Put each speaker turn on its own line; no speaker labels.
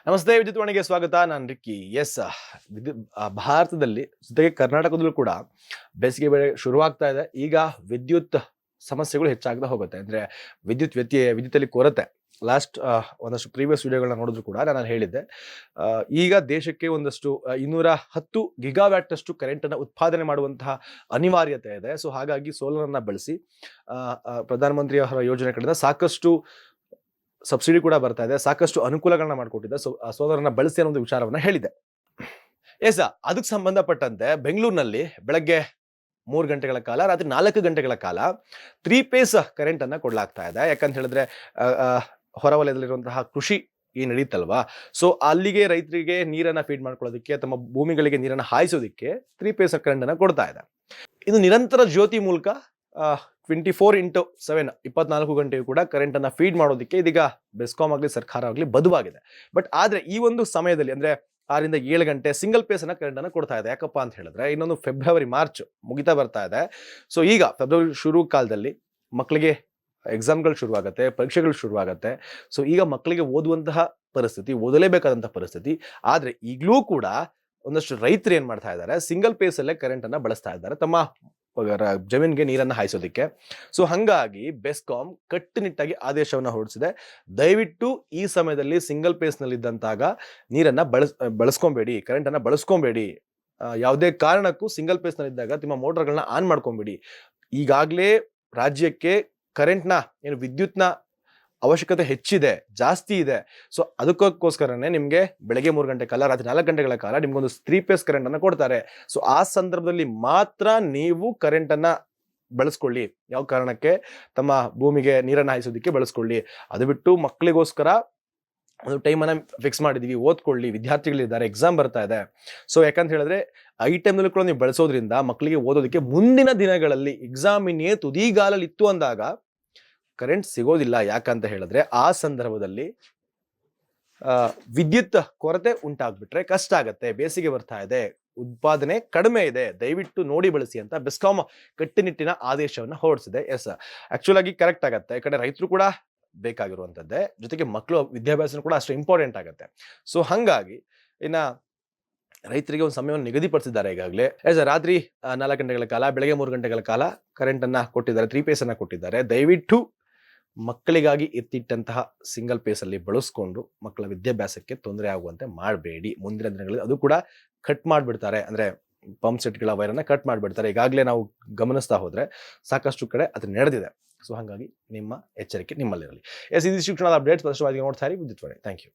ನಮಸ್ತೆ, ವಿದ್ಯುತ್ವಾಣಿಗೆ ಸ್ವಾಗತ. ನಾನು ರಿಕ್ಕಿ. ಎಸ್, ಭಾರತದಲ್ಲಿ ಜೊತೆಗೆ ಕರ್ನಾಟಕದಲ್ಲೂ ಕೂಡ ಬೇಸಿಗೆ ಬೆಳೆ ಶುರುವಾಗ್ತಾ ಇದೆ. ಈಗ ವಿದ್ಯುತ್ ಸಮಸ್ಯೆಗಳು ಹೆಚ್ಚಾಗ್ತಾ ಹೋಗುತ್ತೆ. ಅಂದ್ರೆ ವಿದ್ಯುತ್ ವ್ಯತ್ಯಯ, ವಿದ್ಯುತ್ತಲ್ಲಿ ಕೊರತೆ. ಲಾಸ್ಟ್ ಒಂದಷ್ಟು ಪ್ರೀವಿಯಸ್ ವಿಡಿಯೋಗಳನ್ನ ನೋಡಿದ್ರು ಕೂಡ ನಾನು ಹೇಳಿದ್ದೆ, ಈಗ ದೇಶಕ್ಕೆ ಒಂದಷ್ಟು 210 ಗಿಗಾವ್ಯಾಟ್ ಅಷ್ಟು ಕರೆಂಟ್ ಅನ್ನ ಉತ್ಪಾದನೆ ಮಾಡುವಂತಹ ಅನಿವಾರ್ಯತೆ ಇದೆ. ಸೊ ಹಾಗಾಗಿ ಸೋಲಾರ್ ಅನ್ನ ಬಳಸಿ ಪ್ರಧಾನಮಂತ್ರಿ ಅವರ ಯೋಜನೆ ಕಡೆಯಿಂದ ಸಾಕಷ್ಟು ಸಬ್ಸಿಡಿ ಕೂಡ ಬರ್ತಾ ಇದೆ, ಸಾಕಷ್ಟು ಅನುಕೂಲಗಳನ್ನ ಮಾಡಿಕೊಟ್ಟಿದೆ. ಸೊ ಸೋಲಾರನ್ನ ಬಳಸಿ ಅನ್ನೋ ಒಂದು ವಿಚಾರವನ್ನ ಹೇಳಿದೆ. ಎಸ್, ಅದಕ್ಕೆ ಸಂಬಂಧಪಟ್ಟಂತೆ ಬೆಂಗಳೂರಿನಲ್ಲಿ ಬೆಳಗ್ಗೆ 3 ಗಂಟೆಗಳ ಕಾಲ, ರಾತ್ರಿ 4 ಗಂಟೆಗಳ ಕಾಲ 3 ಫೇಸ್ ಕರೆಂಟ್ ಅನ್ನ ಕೊಡ್ಲಾಗ್ತಾ ಇದೆ. ಯಾಕಂತ ಹೇಳಿದ್ರೆ ಹೊರವಲಯದಲ್ಲಿರುವಂತಹ ಕೃಷಿ ಏನ್ ನಡೀತಲ್ವಾ, ಸೊ ಅಲ್ಲಿಗೆ ರೈತರಿಗೆ ನೀರನ್ನ ಫೀಡ್ ಮಾಡ್ಕೊಳ್ಳೋದಕ್ಕೆ, ತಮ್ಮ ಭೂಮಿಗಳಿಗೆ ನೀರನ್ನ ಹಾಯಿಸೋದಕ್ಕೆ 3 ಫೇಸ್ ಕರೆಂಟ್ ಅನ್ನ ಕೊಡ್ತಾ ಇದೆ. ಇದು ನಿರಂತರ ಜ್ಯೋತಿ ಮೂಲಕ 24x7 24 ಗಂಟೆಯೂ ಕೂಡ ಕರೆಂಟ್ ಅನ್ನ ಫೀಡ್ ಮಾಡೋದಕ್ಕೆ ಇದೀಗ ಬೆಸ್ಕಾಂ ಆಗಲಿ ಸರ್ಕಾರ ಆಗಲಿ ಬದ್ಧವಾಗಿದೆ. ಬಟ್ ಆದ್ರೆ ಈ ಒಂದು ಸಮಯದಲ್ಲಿ ಅಂದ್ರೆ 6 ರಿಂದ 7 ಗಂಟೆ ಸಿಂಗಲ್ ಪೇಸ್ ಅನ್ನ ಕರೆಂಟ್ ಅನ್ನ ಕೊಡ್ತಾ ಇದೆ. ಯಾಕಪ್ಪ ಅಂತ ಹೇಳಿದ್ರೆ ಇನ್ನೊಂದು ಫೆಬ್ರವರಿ ಮಾರ್ಚ್ ಮುಗಿತಾ ಬರ್ತಾ ಇದೆ. ಸೊ ಈಗ ಫೆಬ್ರವರಿ ಶುರು ಕಾಲದಲ್ಲಿ ಮಕ್ಕಳಿಗೆ ಎಕ್ಸಾಮ್ಗಳು ಶುರುವಾಗುತ್ತೆ, ಪರೀಕ್ಷೆಗಳು ಶುರುವಾಗುತ್ತೆ. ಸೊ ಈಗ ಮಕ್ಕಳಿಗೆ ಓದುವಂತಹ ಪರಿಸ್ಥಿತಿ, ಓದಲೇಬೇಕಾದಂತಹ ಪರಿಸ್ಥಿತಿ. ಆದ್ರೆ ಈಗಲೂ ಕೂಡ ಒಂದಷ್ಟು ರೈತರು ಏನ್ ಮಾಡ್ತಾ ಇದ್ದಾರೆ, ಸಿಂಗಲ್ ಪೇಸ್ ಅಲ್ಲೇ ಕರೆಂಟ್ ಅನ್ನ ಬಳಸ್ತಾ ಇದ್ದಾರೆ ತಮ್ಮ ಜಮೀನ್ಗೆ ನೀರನ್ನ ಹಾಯಿಸೋದಿಕ್ಕೆ. ಸೊ ಹಂಗಾಗಿ ಬೆಸ್ಕಾಂ ಕಟ್ಟುನಿಟ್ಟಾಗಿ ಆದೇಶವನ್ನ ಹೊರಡಿಸಿದೆ. ದಯವಿಟ್ಟು ಈ ಸಮಯದಲ್ಲಿ ಸಿಂಗಲ್ ಪೇಸ್ ನಲ್ಲಿ ಇದ್ದಂತಾಗ ನೀರನ್ನ ಬಳಸ್ಕೊಂಬೇಡಿ, ಕರೆಂಟ್ ಅನ್ನ ಬಳಸ್ಕೊಂಬೇಡಿ. ಯಾವುದೇ ಕಾರಣಕ್ಕೂ ಸಿಂಗಲ್ ಪೇಸ್ ನಲ್ಲಿ ಇದ್ದಾಗ ನಿಮ್ಮ ಮೋಟರ್ಗಳನ್ನ ಆನ್ ಮಾಡ್ಕೊಂಬೇಡಿ. ಈಗಾಗಲೇ ರಾಜ್ಯಕ್ಕೆ ಕರೆಂಟ್ನ ಏನು ವಿದ್ಯುತ್ನ ಅವಶ್ಯಕತೆ ಹೆಚ್ಚಿದೆ, ಜಾಸ್ತಿ ಇದೆ. ಸೊ ಅದಕ್ಕೋಸ್ಕರನೇ ನಿಮ್ಗೆ ಬೆಳಗ್ಗೆ 3 ಗಂಟೆ ಕಾಲ, ರಾತ್ರಿ 4 ಗಂಟೆಗಳ ಕಾಲ ನಿಮ್ಗೊಂದು 3 ಫೇಸ್ ಕರೆಂಟ್ ಅನ್ನ ಕೊಡ್ತಾರೆ. ಸೊ ಆ ಸಂದರ್ಭದಲ್ಲಿ ಮಾತ್ರ ನೀವು ಕರೆಂಟ್ ಅನ್ನ ಬಳಸ್ಕೊಳ್ಳಿ. ಯಾವ ಕಾರಣಕ್ಕೆ? ತಮ್ಮ ಭೂಮಿಗೆ ನೀರನ್ನ ಹಾಯಿಸೋದಕ್ಕೆ ಬಳಸ್ಕೊಳ್ಳಿ. ಅದು ಬಿಟ್ಟು ಮಕ್ಕಳಿಗೋಸ್ಕರ ಒಂದು ಟೈಮ್ ಅನ್ನ ಫಿಕ್ಸ್ ಮಾಡಿದೀವಿ, ಓದ್ಕೊಳ್ಳಿ, ವಿದ್ಯಾರ್ಥಿಗಳಿದ್ದಾರೆ, ಎಕ್ಸಾಮ್ ಬರ್ತಾ ಇದೆ. ಸೊ ಯಾಕಂತ ಹೇಳಿದ್ರೆ ಈ ಟೈಮ್ನಲ್ಲಿ ಕೂಡ ನೀವು ಬಳಸೋದ್ರಿಂದ ಮಕ್ಕಳಿಗೆ ಓದೋದಕ್ಕೆ ಮುಂದಿನ ದಿನಗಳಲ್ಲಿ ಎಕ್ಸಾಮಿನೇ ತುದಿಗಾಲಲ್ಲಿ ಇತ್ತು ಅಂದಾಗ ಕರೆಂಟ್ ಸಿಗೋದಿಲ್ಲ. ಯಾಕಂತ ಹೇಳಿದ್ರೆ ಆ ಸಂದರ್ಭದಲ್ಲಿ ವಿದ್ಯುತ್ ಕೊರತೆ ಉಂಟಾಗ್ಬಿಟ್ರೆ ಕಷ್ಟ ಆಗತ್ತೆ. ಬೇಸಿಗೆ ಬರ್ತಾ ಇದೆ, ಉತ್ಪಾದನೆ ಕಡಿಮೆ ಇದೆ, ದಯವಿಟ್ಟು ನೋಡಿ ಬಳಸಿ ಅಂತ ಬೆಸ್ಕಾಂ ಕಟ್ಟುನಿಟ್ಟಿನ ಆದೇಶವನ್ನ ಹೊರಡಿಸಿದೆ. ಎಸ್, ಆಕ್ಚುಲ್ ಆಗಿ ಕರೆಕ್ಟ್ ಆಗತ್ತೆ. ಈ ಕಡೆ ರೈತರು ಕೂಡ ಬೇಕಾಗಿರುವಂತದ್ದೇ, ಜೊತೆಗೆ ಮಕ್ಕಳು ವಿದ್ಯಾಭ್ಯಾಸ ಕೂಡ ಅಷ್ಟು ಇಂಪಾರ್ಟೆಂಟ್ ಆಗುತ್ತೆ. ಸೊ ಹಂಗಾಗಿ ಇನ್ನ ರೈತರಿಗೆ ಒಂದು ಸಮಯವನ್ನು ನಿಗದಿಪಡಿಸಿದ್ದಾರೆ ಈಗಾಗಲೇ. ರಾತ್ರಿ 4 ಗಂಟೆಗಳ ಕಾಲ, ಬೆಳಗ್ಗೆ 3 ಗಂಟೆಗಳ ಕಾಲ ಕರೆಂಟ್ ಅನ್ನ ಕೊಟ್ಟಿದ್ದಾರೆ, 3 ಫೇಸ್ ಅನ್ನ ಕೊಟ್ಟಿದ್ದಾರೆ. ದಯವಿಟ್ಟು ಮಕ್ಕಳಿಗಾಗಿ ಎತ್ತಿಟ್ಟಂತಹ ಸಿಂಗಲ್ ಪೇಸ್ ಅಲ್ಲಿ ಬಳಸ್ಕೊಂಡು ಮಕ್ಕಳ ವಿದ್ಯಾಭ್ಯಾಸಕ್ಕೆ ತೊಂದರೆ ಆಗುವಂತೆ ಮಾಡಬೇಡಿ. ಮುಂದಿನ ದಿನಗಳಲ್ಲಿ ಅದು ಕೂಡ ಕಟ್ ಮಾಡಿಬಿಡ್ತಾರೆ, ಅಂದ್ರೆ ಪಂಪ್ ಸೆಟ್ಗಳ ವೈರನ್ನ ಕಟ್ ಮಾಡಿಬಿಡ್ತಾರೆ. ಈಗಾಗಲೇ ನಾವು ಗಮನಿಸ್ತಾ ಹೋದ್ರೆ ಸಾಕಷ್ಟು ಕಡೆ ಅದು ನಡೆದಿದೆ. ಸೊ ಹಾಗಾಗಿ ನಿಮ್ಮ ಎಚ್ಚರಿಕೆ ನಿಮ್ಮಲ್ಲಿರಲಿ. ಎಸ್, ಇದು ಶಿಕ್ಷಣದ ಅಪ್ಡೇಟ್ಸ್. ಸ್ಪಷ್ಟವಾಗಿ ನೋಡ್ತಾ ಇರಿ ವಿದ್ಯುತ್ ವಾಣಿ. Thank you.